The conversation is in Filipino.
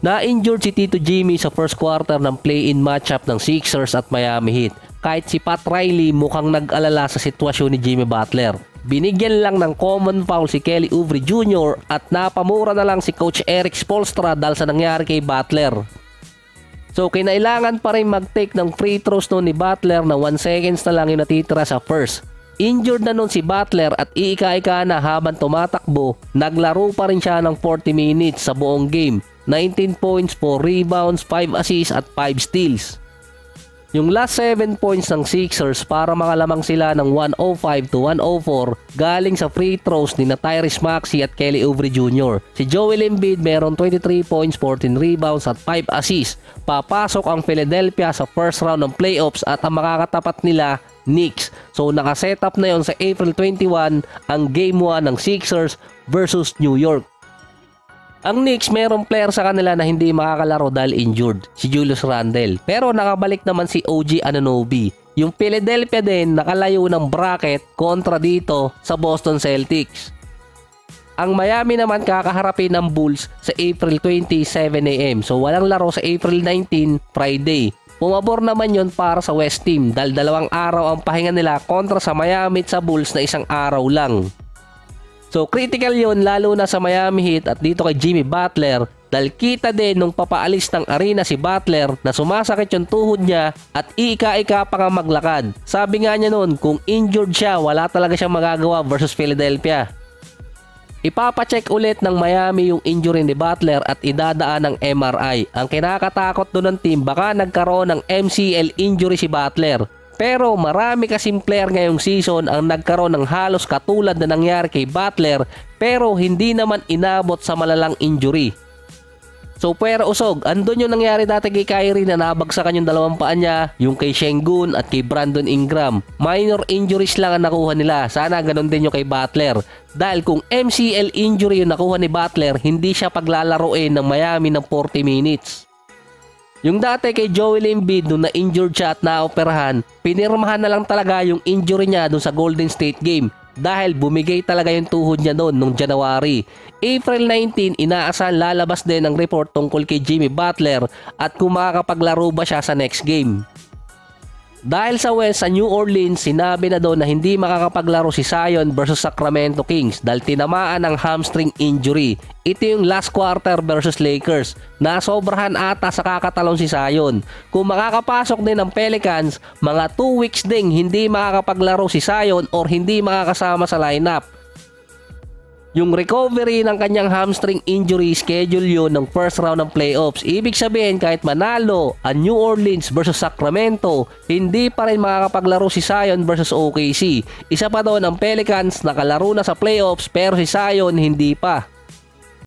Na-injured si Tito Jimmy sa first quarter ng play-in matchup ng Sixers at Miami Heat. Kahit si Pat Riley mukhang nag-alala sa sitwasyon ni Jimmy Butler. Binigyan lang ng common foul si Kelly Oubre Jr. at napamura na lang si Coach Eric Spoelstra dahil sa nangyari kay Butler. So kinailangan pa rin mag-take ng free throws noon ni Butler na 1 seconds na lang yung natitira sa first. Injured na noon si Butler at iika-ika na habang tumatakbo, naglaro pa rin siya ng 40 minutes sa buong game. 19 points, 4 rebounds, 5 assists at 5 steals. Yung last 7 points ng Sixers para makalamang sila ng 105-104 galing sa free throws ni Tyrese Maxey at Kelly Oubre Jr. Si Joel Embiid meron 23 points, 14 rebounds at 5 assists. Papasok ang Philadelphia sa first round ng playoffs at ang makakatapat nila Knicks. So nakasetup na yon sa April 21 ang Game 1 ng Sixers versus New York. Ang Knicks merong player sa kanila na hindi makakalaro dahil injured, si Julius Randle. Pero nakabalik naman si OG Anunoby. Yung Philadelphia din nakalayo ng bracket kontra dito sa Boston Celtics. Ang Miami naman kakaharapin ng Bulls sa April 20, 7 AM. So walang laro sa April 19, Friday. Pumabor naman yon para sa West Team dahil 2 araw ang pahinga nila kontra sa Miami at sa Bulls na 1 araw lang. So critical yon lalo na sa Miami Heat at dito kay Jimmy Butler dahil kita din nung papaalis ng arena si Butler na sumasakit yung tuhod niya at ika-ika pa nga maglakad. Sabi nga niya noon kung injured siya wala talaga siyang magagawa versus Philadelphia. Ipapacheck ulit ng Miami yung injury ni Butler at idadaan ng MRI. Ang kinakatakot doon ng team baka nagkaroon ng MCL injury si Butler. Pero marami kasing player ngayong season ang nagkaroon ng halos katulad na nangyari kay Butler pero hindi naman inabot sa malalang injury. So pwera usog, andun yung nangyari dati kay Kyrie na nabagsakan yung 2 paa niya, yung kay Şengün at kay Brandon Ingram. Minor injuries lang ang nakuha nila, sana ganun din yung kay Butler. Dahil kung MCL injury yung nakuha ni Butler, hindi siya paglalaroin ng Miami ng 40 minutes. Yung dati kay Joel Embiid nung na-injured siya at naoperahan, pinirmahan na lang talaga yung injury niya dun sa Golden State game dahil bumigay talaga yung tuhod niya noon nung January. April 19, inaasahan lalabas din ang report tungkol kay Jimmy Butler at kung makakapaglaro ba siya sa next game. Dahil sa West, sa New Orleans, sinabi na doon na hindi makakapaglaro si Zion versus Sacramento Kings dahil tinamaan ng hamstring injury. Ito yung last quarter versus Lakers. Nasobrahan ata sa kakatalon si Zion. Kung makakapasok din ng Pelicans, mga 2 weeks ding hindi makakapaglaro si Zion or hindi makakasama sa lineup. Yung recovery ng kanyang hamstring injury schedule yun ng first round ng playoffs. Ibig sabihin kahit manalo ang New Orleans versus Sacramento, hindi pa rin makakapaglaro si Zion versus OKC. Isa pa doon ang Pelicans nakalaro na sa playoffs pero si Zion hindi pa.